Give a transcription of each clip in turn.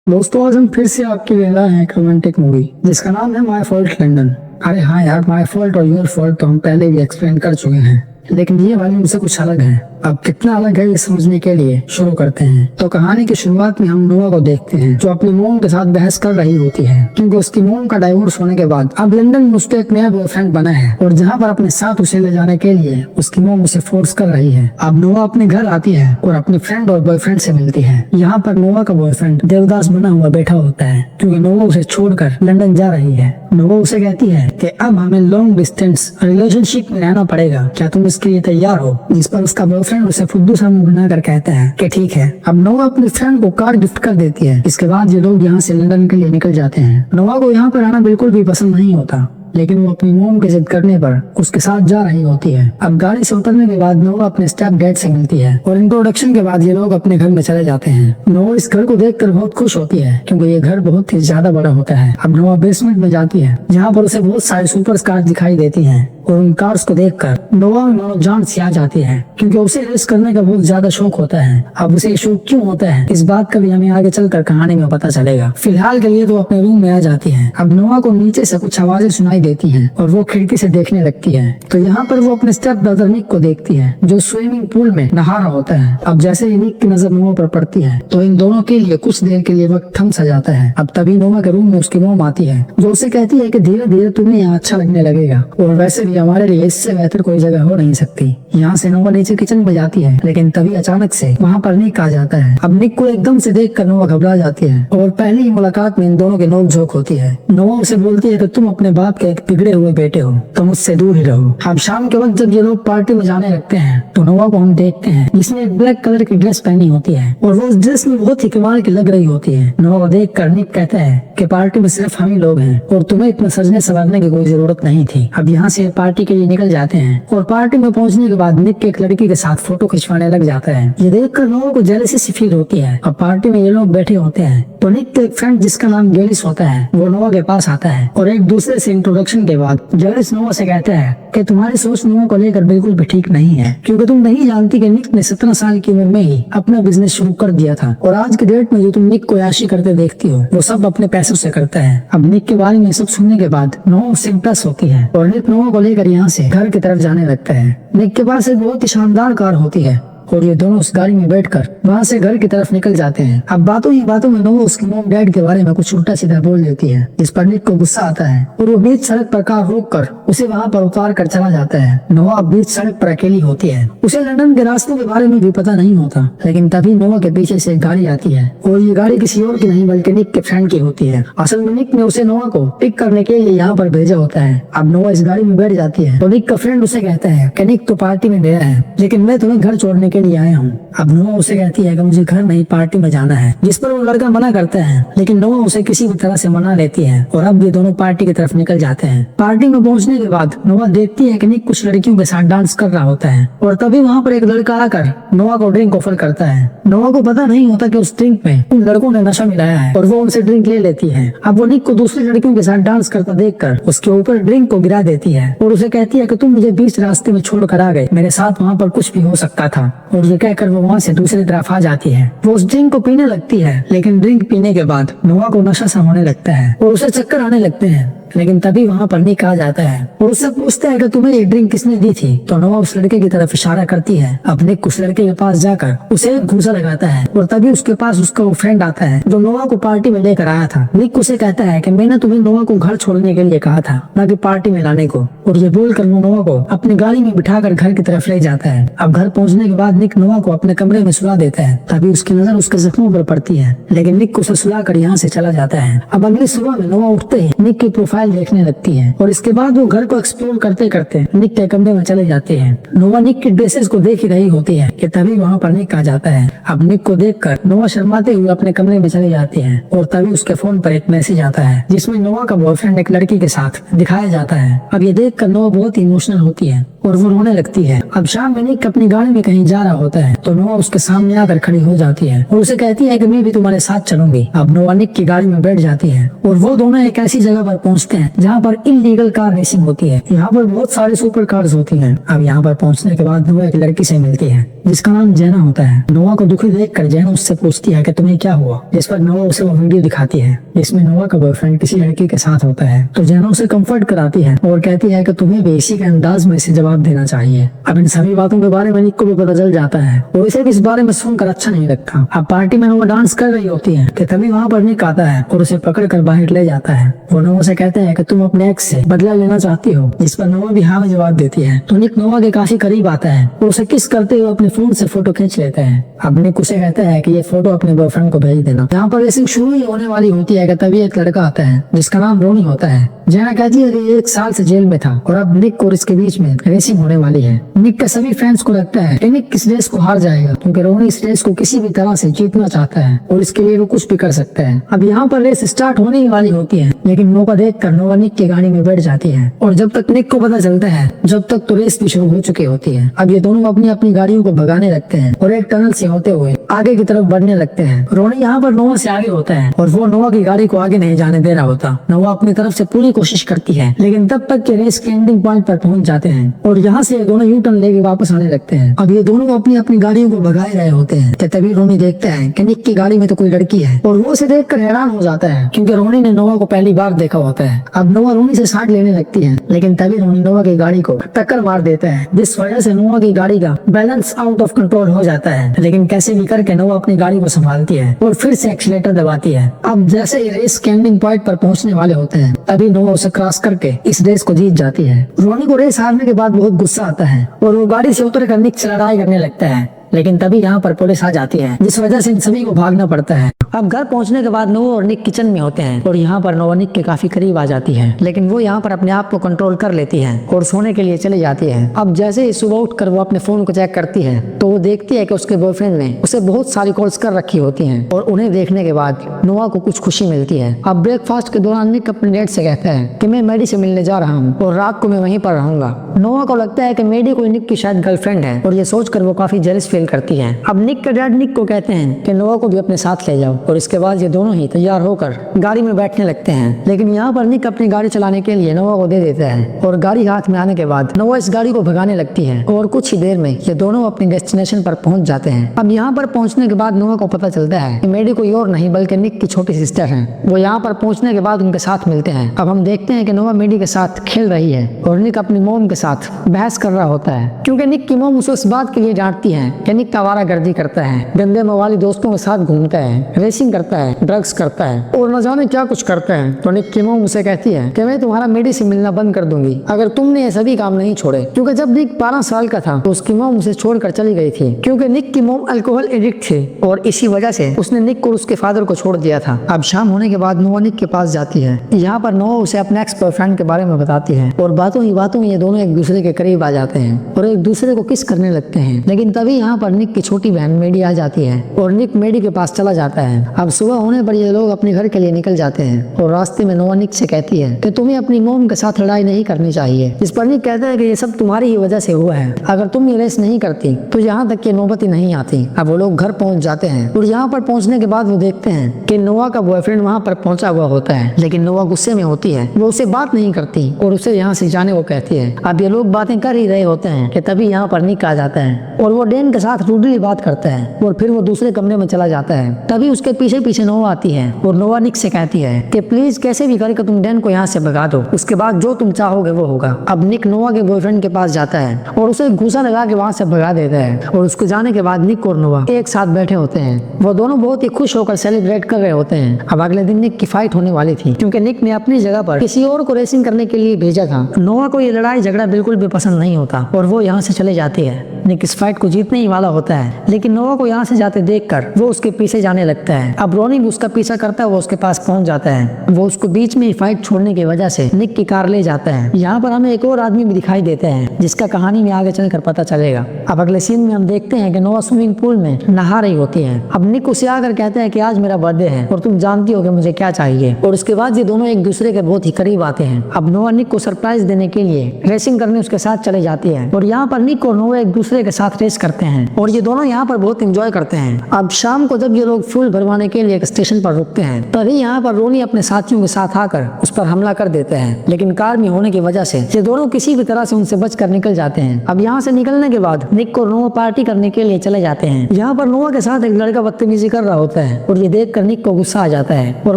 दोस्तों आज हम फिर से आपके लिए लाए हैं एक रोमांटिक मूवी जिसका नाम है माय फॉल्ट लंदन। अरे हाँ यार, माय फॉल्ट और योर फॉल्ट तो हम पहले भी एक्सप्लेन कर चुके हैं, लेकिन ये वाली उनसे कुछ अलग है। अब कितना अलग है ये समझने के लिए शुरू करते हैं। तो कहानी की शुरुआत में हम नोआ को देखते हैं जो अपनी मोम के साथ बहस कर रही होती है, क्योंकि उसकी मोम का डाइवोर्स होने के बाद अब लंदन में उसका एक नया बॉयफ्रेंड बना है और जहाँ पर अपने साथ उसे ले जाने के लिए उसकी मोम उसे फोर्स कर रही है। अब नोआ अपने घर आती है और अपनी फ्रेंड और बॉयफ्रेंड से मिलती है। यहाँ पर नोआ का बॉयफ्रेंड देवदास बना हुआ बैठा होता है क्योंकि नोआ उसे छोड़कर लंदन जा रही है। नोआ उसे कहती है कि अब हमें लॉन्ग डिस्टेंस रिलेशनशिप में रहना पड़ेगा, क्या तुम इसके लिए तैयार हो? जिस पर उसका बॉयफ्रेंड उसे फुद्दू सा मुंह बनाकर कहता है कि ठीक है। अब नोआ अपनी फ्रेंड को कार गिफ्ट कर देती है। इसके बाद ये लोग यहाँ से लंदन के लिए निकल जाते हैं। नोआ को यहाँ पर आना बिल्कुल भी पसंद नहीं होता, लेकिन वो अपनी मोम की जिद करने पर उसके साथ जा रही होती है। अब गाड़ी से उतरने के बाद नोआ अपने स्टेप डैड से मिलती है और इंट्रोडक्शन के बाद ये लोग अपने घर में चले जाते हैं। नोआ इस घर को देखकर बहुत खुश होती है क्योंकि ये घर बहुत ही ज्यादा बड़ा होता है। अब नोआ बेसमेंट में जाती है जहाँ पर उसे बहुत सारी सुपर कार्स दिखाई देती हैं और उन कार्स को देखकर नोआ में मानो जान सी आ जाती है क्योंकि उसे रेस करने का बहुत ज्यादा शौक होता है। अब उसे ये शौक क्यों होता है इस बात का भी हमें आगे चलकर कहानी में पता चलेगा। फिलहाल के लिए तो अपने रूम में आ जाती है। अब नोआ को नीचे से कुछ आवाजें सुनाई देती हैं और वो खिड़की से देखने लगती है। तो यहाँ पर वो अपने स्टेप ब्रदर निक को देखती है जो स्विमिंग पूल में नहा रहा होता है। अब जैसे ही निक की नजर नोआ पर पड़ती है तो इन दोनों के लिए कुछ देर के लिए वक्त थम सा जाता है। अब तभी नोआ के रूम में उसकी मोम आती है जो उसे कहती है कि धीरे धीरे तुम्हें यहाँ अच्छा लगने लगेगा और वैसे भी हमारे लिए इससे बेहतर कोई जगह हो नहीं सकती। यहाँ से नोआ नीचे किचन में जाती है, लेकिन तभी अचानक से वहाँ पर निक आ जाता है। अब निक को एकदम से देख कर नोआ घबरा जाती है और पहली ही मुलाकात में इन दोनों की नोक झोंक होती है। नोआ उसे बोलती है कि तुम अपने बाप के एक बिगड़े हुए बेटे हो, तुम उससे दूर ही रहो। अब शाम के वक्त जब ये लोग पार्टी में जाने लगते हैं तो नोआ को हम देखते हैं जिसने एक ब्लैक कलर की ड्रेस पहनी होती है और वो उस ड्रेस में बहुत ही कमाल की लग रही होती है। नोआ को देख कर निक कहता है कि पार्टी में सिर्फ हम ही लोग हैं और तुम्हें इतना सजने संवरने की कोई जरूरत नहीं थी। अब यहाँ से पार्टी के लिए निकल जाते हैं और पार्टी में पहुंचने के बाद निक एक लड़की के साथ फोटो खिंचवाने लग जाता है। ये देखकर नोआ को जेलसी सी फील होती है। अब पार्टी में ये लोग बैठे होते हैं तो निक के एक फ्रेंड जिसका नाम गेलिस होता है वो नोआ के पास आता है और एक दूसरे से इंट्रोडक्शन के बाद गेलिस नोआ से कहता है कि तुम्हारी सोच नोआ को लेकर बिल्कुल भी ठीक नहीं है क्योंकि तुम नहीं जानती कि निक ने 17 साल की उम्र में ही अपना बिजनेस शुरू कर दिया था और आज के डेट में जो तुम निक को याशी करते देखती हो वो सब अपने पैसों से करता है। अब निक के बारे में सब सुनने के बाद नोआ उससे इम्प्रेस होती है और निक नोआ को लेकर यहाँ से घर की तरफ जाने लगता है। निक के पास एक बहुत ही शानदार कार होती है और ये दोनों उस गाड़ी में बैठकर वहाँ से घर की तरफ निकल जाते हैं। अब बातों ही बातों में नोआ उसकी मोम डैड के बारे में कुछ उल्टा सीधा बोल देती है जिस पर निक को गुस्सा आता है और वो बीच सड़क पर कार रोक कर उसे वहाँ पर उतार कर चला जाता है। नोआ बीच सड़क पर अकेली होती है, उसे लंदन के रास्तों के बारे में भी पता नहीं होता, लेकिन तभी नोआ के पीछे से एक गाड़ी आती है और ये गाड़ी किसी और की नहीं बल्कि निक के फ्रेंड की होती है। असल में निक ने उसे नोआ को पिक करने के लिए यहाँ पर भेजा होता है। अब नोआ इस गाड़ी में बैठ जाती है तो निक का फ्रेंड उसे कहता है कि निक तो पार्टी में गया है लेकिन मैं तुम्हें घर छोड़ने के लिए आया हूँ। अब नोआ उसे कहती है कि मुझे घर नहीं पार्टी में जाना है, जिस पर वो लड़का मना करता है, लेकिन नोआ उसे किसी भी तरह से मना लेती है और अब ये दोनों पार्टी की तरफ निकल जाते हैं। पार्टी में पहुंचने के बाद नोआ देखती है कि निक कुछ लड़कियों के साथ डांस कर रहा होता है और तभी वहाँ पर एक लड़का आकर नोआ को ड्रिंक ऑफर करता है। नोआ को पता नहीं होता कि उस ड्रिंक में उन लड़कों ने नशा मिलाया है और वो उनसे ड्रिंक ले लेती है। अब वो निक को दूसरी लड़कियों के साथ डांस करता देखकर उसके ऊपर ड्रिंक को गिरा देती है और उसे कहती है कि तुम मुझे बीच रास्ते में छोड़ कर आ गए, मेरे साथ वहाँ पर कुछ भी हो सकता था। और ये कहकर वो वहाँ से दूसरी तरफ आ जाती है। वो उस ड्रिंक को पीने लगती है, लेकिन ड्रिंक पीने के बाद नोआ को नशा सा होने लगता है और उसे चक्कर आने लगते हैं। लेकिन तभी वहाँ पर निक आ जाता है और उससे पूछता है कि तुम्हें ये ड्रिंक किसने दी थी? तो नोआ उस लड़के की तरफ इशारा करती है। अब निक उस लड़के के पास जाकर उसे एक घूंसा लगाता है और तभी उसके पास उसका वो फ्रेंड आता है जो नोआ को पार्टी में लेकर आया था। निक उसे कहता है कि मैंने तुम्हें नोआ को घर छोड़ने के लिए कहा था, न कि पार्टी में लाने को। और ये बोलकर वो नोआ को अपनी गाड़ी में बिठाकर घर की तरफ ले जाता है। अब घर पहुँचने के बाद निक नोआ को अपने कमरे में सुला देता है। तभी उसकी नजर उसके जख्मों पर पड़ती है, लेकिन निक उसे सुला कर यहाँ से चला जाता है। अब अगली सुबह में नोआ उठते ही निक की प्रोफाइल देखने लगती है और इसके बाद वो घर को एक्सप्लोर करते करते निक के कमरे में चले जाते हैं। नोआ निक की ड्रेसेस को देख ही रही होती है कि तभी वहाँ पर निक आ जाता है। अब निक को देखकर नोआ शर्माते हुए अपने कमरे में चले जाते हैं और तभी उसके फोन पर एक मैसेज आता है जिसमें नोआ का बॉयफ्रेंड एक लड़की के साथ दिखाया जाता है। अब ये देखकर नोआ बहुत इमोशनल होती है और वो रोने लगती है। अब शाम में निक अपनी गाड़ी में कहीं जा रहा होता है तो नोआ उसके सामने आकर खड़ी हो जाती है और उसे कहती है कि मैं भी तुम्हारे साथ चलूंगी। अब नोआ निक की गाड़ी में बैठ जाती है और वो दोनों एक ऐसी जगह पर पहुंचते पहुंचते हैं जहाँ पर इलीगल कार रेसिंग होती है। यहाँ पर बहुत सारी सुपर कार्स होती हैं। अब यहाँ पर पहुंचने के बाद नोवा एक लड़की से मिलती है जिसका नाम जेना होता है। नोवा को दुखी देखकर जेना उससे पूछती है कि तुम्हें क्या हुआ, जिस पर नोवा उसे वो वीडियो दिखाती है जिसमें नोवा का बॉयफ्रेंड किसी लड़की के साथ होता है। तो जेना उसे कंफर्ट कराती है और कहती है कि तुम्हें भी इसी के अंदाज में इसे जवाब देना चाहिए। अब इन सभी बातों के बारे में निक को भी पता चल जाता है और इसे भी इस बारे में सुनकर अच्छा नहीं लगता। अब पार्टी में नोवा डांस कर रही होती है कि तभी वहाँ पर निक आता है और उसे पकड़ कर बाहर ले जाता है। वो नोवा से कहते हैं कि तुम अपने एक्स से बदला लेना चाहती हो, जिस पर नोवा भी हाँ में जवाब देती है। तो निक नोवा के काफी करीब आता है और उसे किस करते हुए अपने फोन से फोटो खींच लेता है। अब निक उसे कहता है कि ये फोटो अपने बॉयफ्रेंड को भेज देना। यहाँ पर रेसिंग शुरू ही होने वाली होती है कि तभी एक लड़का आता है जिसका नाम रोनी होता है। जेना कहती है कि ये 1 साल से जेल में था और अब निक और इसके बीच में रेसिंग होने वाली है। निक के सभी फैंस को लगता है कि निक इस रेस को हार जाएगा क्योंकि रोनी इस रेस को किसी भी तरह से जीतना चाहता है और इसके लिए वो कुछ भी कर सकता है। अब यहाँ पर रेस स्टार्ट होने ही वाली होती है लेकिन मौका देखकर नोवा निक की गाड़ी में बैठ जाती है और जब तक निक को पता चलता है जब तक तो रेस भी शुरू हो चुकी होती है। अब ये दोनों अपनी अपनी गाड़ियों को भगाने लगते हैं और एक टनल से होते हुए आगे की तरफ बढ़ने लगते हैं। रोनी यहाँ पर नोवा से आगे होता है और वो नोवा की गाड़ी को आगे नहीं जाने दे रहा होता। नोवा अपनी तरफ से पूरी कोशिश करती है लेकिन तब तक के रेस के एंडिंग पॉइंट पर पहुंच जाते हैं और यहाँ से ये दोनों यू टर्न लेके वापस आने लगते हैं। अब ये दोनों अपनी अपनी गाड़ियों को भगा रहे होते हैं कि तभी रोनी देखता है कि निक की गाड़ी में तो कोई लड़की है और वो उसे देखकर हैरान हो जाता है क्योंकि रोनी ने नोवा को पहली बार देखा होता है। अब नोवा रोनी से साइड लेने लगती है लेकिन तभी रोनी नोवा की गाड़ी को टक्कर मार देता है जिस वजह से नोवा की गाड़ी का बैलेंस आउट ऑफ कंट्रोल हो जाता है। लेकिन कैसे भी करके नोवा अपनी गाड़ी को संभालती है और फिर से एक्सीलेटर दबाती है। अब जैसे ही रेस के एंडिंग पॉइंट पर पहुंचने वाले होते हैं तभी नोवा उसे क्रॉस करके इस रेस को जीत जाती है। रोनी को रेस हारने के बाद बहुत गुस्सा आता है और वो गाड़ी से उतर कर निक से लड़ाई करने लगता है लेकिन तभी यहाँ पर पुलिस आ जाती है जिस वजह से इन सभी को भागना पड़ता है। अब घर पहुंचने के बाद नोवा और निक किचन में होते हैं और यहाँ पर नोवा निक के काफी करीब आ जाती है लेकिन वो यहाँ पर अपने आप को कंट्रोल कर लेती है और सोने के लिए चली जाती है। अब जैसे ही सुबह उठकर वो अपने फोन को चेक करती है तो वो देखती है कि उसके बॉयफ्रेंड ने उसे बहुत सारी कॉल्स कर रखी होती हैं और उन्हें देखने के बाद नोवा को कुछ खुशी मिलती है। अब ब्रेकफास्ट के दौरान निक अपने डैड से कहता है कि मैं मेडी से मिलने जा रहा हूँ और रात को मैं वहीं पर रहूंगा। नोवा को लगता है कि मेडी कोई निक की शायद गर्लफ्रेंड है और ये सोचकर वो काफी जेलस फील करती है। अब निक के डैड निक को कहते हैं कि नोवा को भी अपने साथ ले जाओ और इसके बाद ये दोनों ही तैयार होकर गाड़ी में बैठने लगते हैं लेकिन यहाँ पर निक अपनी गाड़ी चलाने के लिए नोवा को दे देता है और गाड़ी हाथ में आने के बाद नोवा इस गाड़ी को भगाने लगती है और कुछ ही देर में ये दोनों अपने डेस्टिनेशन पर पहुंच जाते हैं। अब यहाँ पर पहुंचने के बाद नोवा को पता चलता है कि मेडी कोई और नहीं बल्कि निक की छोटी सिस्टर है। वो यहाँ पर पहुंचने के बाद उनके साथ मिलते हैं। अब हम देखते हैं कि नोवा मेडी के साथ खेल रही है और निक अपनी मोम के साथ बहस कर रहा होता है क्योंकि निक की मोम उसे इस बात के लिए डांटती है कि निक आवारागर्दी करता है, गंदे मवाली दोस्तों के साथ घूमता है, रेसिंग करता है, ड्रग्स करता है और न जाने क्या कुछ करता है। तो निक की मोम उसे कहती है कि मैं तुम्हारा मेडी से मिलना बंद कर दूंगी अगर तुमने ये सभी काम नहीं छोड़े क्योंकि जब निक 12 साल का था तो उसकी मोम उसे छोड़कर चली गई थी क्योंकि निक की मोम अल्कोहल एडिक्ट थी और इसी वजह से उसने निक और उसके फादर को छोड़ दिया था। अब शाम होने के बाद नोवा निक के पास जाती है। यहाँ पर नोवा उसे अपने एक्स बॉयफ्रेंड के बारे में बताती है और बातों ही बातों में ये दोनों एक दूसरे के करीब आ जाते हैं और एक दूसरे को किस करने लगते हैं। लेकिन तभी यहाँ पर निक की छोटी बहन मेडी आ जाती है और निक मेडी के पास चला जाता है। अब सुबह होने पर ये लोग अपने घर के लिए निकल जाते हैं और रास्ते में नोवा निक से कहती है कि तुम्हें अपनी मोम के साथ लड़ाई नहीं करनी चाहिए। इस पर निक कहता है कि ये सब तुम्हारी ही वजह से हुआ है, अगर तुम ये रेस नहीं करती तो यहाँ तक की नौबत ही नहीं आती। अब वो लोग घर पहुंच जाते हैं और यहाँ पर पहुंचने के बाद वो देखते हैं कि नोवा का बॉयफ्रेंड वहाँ पर पहुंचा हुआ होता है लेकिन नोवा गुस्से में होती है, वो उसे बात नहीं करती और उसे यहाँ से जाने को कहती है। अब ये लोग बातें कर ही रहे होते हैं कि तभी यहाँ पर निक आ जाता है और वो डैन के साथ रूडली बात करता है और फिर वो दूसरे कमरे में चला जाता है। तभी उसके पीछे पीछे नोवा आती है और नोवा निक से कहती है कि प्लीज कैसे भी करके तुम डैन को यहाँ से भगा दो, उसके बाद जो तुम चाहोगे वो होगा। अब निक नोवा के बॉयफ्रेंड के पास जाता है और उसे घूसा लगा के वहाँ से भगा देता है और उसके जाने के बाद निक और नोवा एक साथ बैठे होते हैं। वो दोनों बहुत ही खुश होकर सेलिब्रेट कर रहे होते हैं। अब अगले दिन निक की फाइट होने वाली थी क्योंकि निक ने अपनी जगह पर किसी और को रेसिंग करने के लिए भेजा था। नोवा को ये लड़ाई झगड़ा बिल्कुल भी पसंद नहीं होता और वो यहाँ से चले जाती है। निक इस फाइट को जीतने ही वाला होता है लेकिन नोवा को यहाँ से जाते देखकर वो उसके पीछे जाने लगता है। अब रोनी भी उसका पीछा करता है, वो उसके पास पहुंच जाता है। वो उसको बीच में फाइट छोड़ने की वजह से निक की कार ले जाता है। यहाँ पर हमें एक और आदमी भी दिखाई देता है जिसका कहानी में आगे चलकर पता चलेगा। अब अगले सीन में हम देखते हैं कि नोवा स्विमिंग पूल में नहा रही होती है। अब निक उसे आकर कहता है कि आज मेरा बर्थडे है और तुम जानती हो कि मुझे क्या चाहिए और उसके बाद ये दोनों एक दूसरे के बहुत ही करीब आते हैं। अब नोवा निक को सरप्राइज देने के लिए रेसिंग रेसिंग करने उसके साथ चले जाती है और यहाँ पर निक और नोवा एक दूसरे के साथ रेस करते हैं और ये दोनों यहाँ पर बहुत एंजॉय करते हैं। अब शाम को जब ये लोग फ्यूल भरवाने के लिए एक स्टेशन पर रुकते हैं तभी यहाँ पर रोनी अपने साथियों के साथ आकर उस पर हमला कर देते हैं, लेकिन कार में होने की वजह से ये दोनों किसी भी तरह से उनसे बचकर निकल जाते हैं। अब यहाँ से निकलने के बाद निक और नोवा पार्टी करने के लिए चले जाते हैं। यहाँ पर नोवा के साथ एक लड़का बदतमीजी कर रहा होता है और ये देखकर निक को गुस्सा आ जाता है और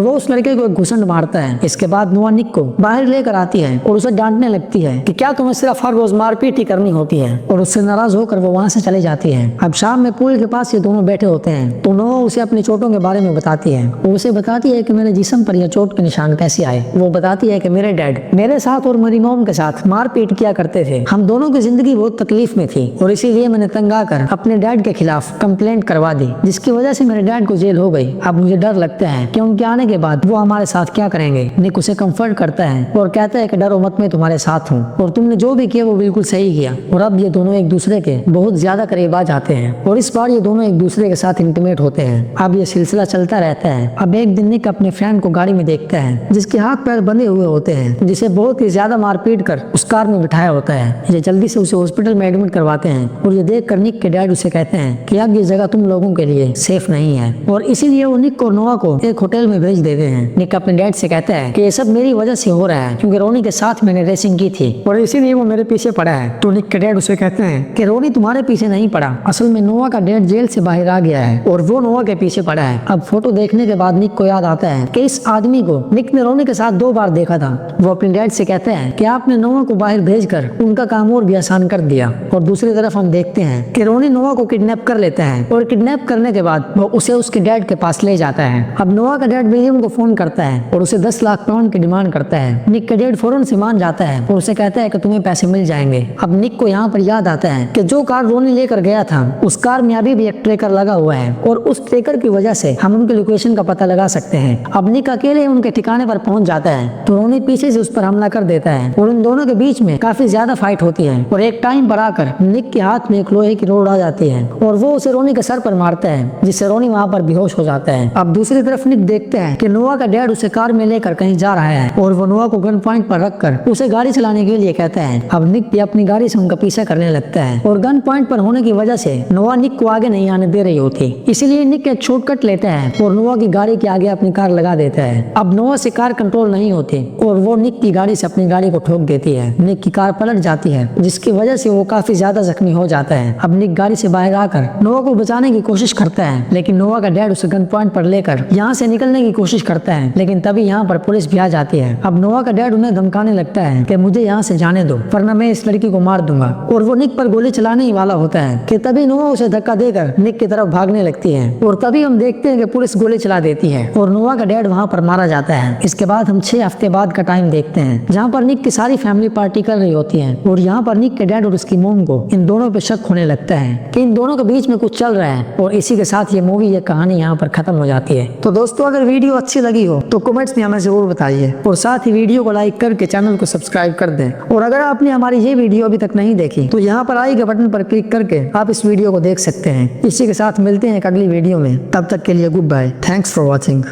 वो उस लड़के को एक घुसंड मारता है। इसके बाद नोवा निक को बाहर लेकर आती है और उसे डांटने लगती है कि क्या तुम्हें सिर्फ हर रोज मारपीट ही करनी होती है, और उससे नाराज होकर वो वहाँ से चले जाती है। अब शाम में पूल के पास ये दोनों बैठे होते हैं तो नोवा उसे अपनी चोटों के बारे में बताती है। वो उसे बताती है कि मेरे जिस्म पर यह चोट के निशान कैसे आए। वो बताती है कि मेरे डैड मेरे साथ और मेरी मॉम के साथ मारपीट किया करते थे। हम दोनों की जिंदगी बहुत तकलीफ में थी और इसीलिए मैंने तंग आकर अपने डैड के खिलाफ कंप्लेंट करवा दी, जिसकी वजह से मेरे डैड को जेल हो गई। अब मुझे डर लगता है कि उनके आने के बाद वो हमारे साथ क्या करेंगे। निक उसे कंफर्ट करता है और कहता है कि डरो मत, मैं तुम्हारे साथ हूँ और तुमने जो भी किया वो बिल्कुल सही किया। और अब ये दोनों एक दूसरे के बहुत ज्यादा करीब आ जाते हैं और इस बार ये दोनों एक दूसरे के साथ इंटीमेट होते हैं। अब ये सिलसिला चलता रहता है। अब एक दिन निक अपने फ्रेंड को गाड़ी में देखता है जिसके हाथ पैर बंधे हुए होते हैं, जिसे बहुत ही ज्यादा मारपीट कर उस कार में बिठाया होता है। ये जल्दी से उसे हॉस्पिटल में एडमिट करवाते हैं और ये देखकर निक के डैड उसे कहते हैं कि अब ये जगह तुम लोगों के लिए सेफ नहीं है और इसीलिए वो निक और नोवा को एक होटल में भेज देते हैं। निक अपने डैड से कहता है कि ये सब मेरी वजह से हो रहा है क्योंकि रोनी के साथ मैंने रेसिंग की थी और इसीलिए वो मेरे पीछे पड़ा है। तो निक के डैड उसे कहते हैं कि रोनी तुम्हारे पीछे नहीं पड़ा, असल में नोवा का डैड जेल से बाहर आ गया है और वो नोवा के पीछे पड़ा है। अब फोटो देखने के बाद निक को याद आता है कि इस आदमी को निक ने रोनी के साथ 2 बार देखा था। वो अपने डैड से कहते हैं कि आपने नोवा को बाहर भेजकर उनका काम और भी आसान कर दिया। और दूसरी तरफ हम देखते हैं कि रोनी नोवा को किडनैप कर लेता है और किडनैप करने के बाद वो उसे उसके डैड के पास ले जाता है। अब नोवा का डैड विलियम को फोन करता है और उसे 10 लाख पाउंड की डिमांड करता है। निक का डैड फौरन से मान जाता है और उसे कहता है कि तुम्हें पैसे मिल जाएंगे। अब निक को यहाँ पर याद आता है कि जो कार रोनी लेकर गया था उस कार में अभी भी एक ट्रैकर लगा हुआ है और उस ट्रैकर की वजह से हम उनके लोकेशन का पता लगा सकते हैं। अब निक अकेले उनके ठिकाने पर पहुंच जाता है तो रोनी पीछे से उस पर हमला कर देता है और उन दोनों के बीच में काफी ज्यादा फाइट होती है और एक टाइम पर आकर निक के हाथ में एक लोहे की रोड आ जाती है और वो उसे रोनी के सर पर मारता है, जिससे रोनी वहाँ पर बेहोश हो जाता है। अब दूसरी तरफ निक देखता है कि नोवा का डैड उसे कार में लेकर कहीं जा रहा है और वो नोवा को गन पॉइंट पर रखकर उसे गाड़ी चलाने के लिए कहता है। अब निक भी अपनी गाड़ी से उनका पीछा करने लगता है और गन पॉइंट पर होने की वजह से नोवा निक को आगे नहीं आने दे रही होती, इसीलिए निक एक शॉर्टकट लेता है और नोवा की गाड़ी के आगे अपनी कार लगा देता है। अब नोवा से कार कंट्रोल नहीं होती और वो निक की गाड़ी से अपनी गाड़ी को ठोक देती है। निक की कार पलट जाती है जिसकी वजह से वो काफी ज्यादा जख्मी हो जाता है। अब निक गाड़ी से बाहर आकर नोवा को बचाने की कोशिश करता है, लेकिन नोवा का डैड उसे गन पॉइंट पर लेकर यहाँ से निकलने की कोशिश करता है, लेकिन तभी यहाँ पर पुलिस भी आ जाती है। अब नोवा का डैड उन्हें धमकाने लगता है कि मुझे यहाँ से जाने दो वरना मैं इस लड़की को मार दूंगा, और वो निक पर गोली चलाने ही वाला होता है कि तभी नोवा उसे धक्का देकर निक की तरफ भागने लगती है और तभी हम देखते हैं कि पुलिस गोली चला देती है और नोवा का डैड वहाँ पर मारा जाता है। इसके बाद हम 6 हफ्ते बाद का टाइम देखते हैं जहाँ पर निक की सारी फैमिली पार्टी कर रही होती है और यहाँ पर निक के डैड और उसकी मोम को इन दोनों पे शक होने लगता है कि इन दोनों के बीच में कुछ चल रहा है और इसी के साथ ये मूवी, ये कहानी यहाँ पर खत्म हो जाती है। तो दोस्तों अगर वीडियो अच्छी लगी हो तो कमेंट्स में हमें जरूर बताइए और साथ ही वीडियो को लाइक करके चैनल को सब्सक्राइब कर दें। और अगर आपने हमारी ये वीडियो अभी तक नहीं देखी तो यहाँ पर आई के बटन पर क्लिक करके आप इस वीडियो को देख सकते हैं। इसी के साथ मिलते हैं एक अगली वीडियो में, तब तक के लिए goodbye, thanks for watching.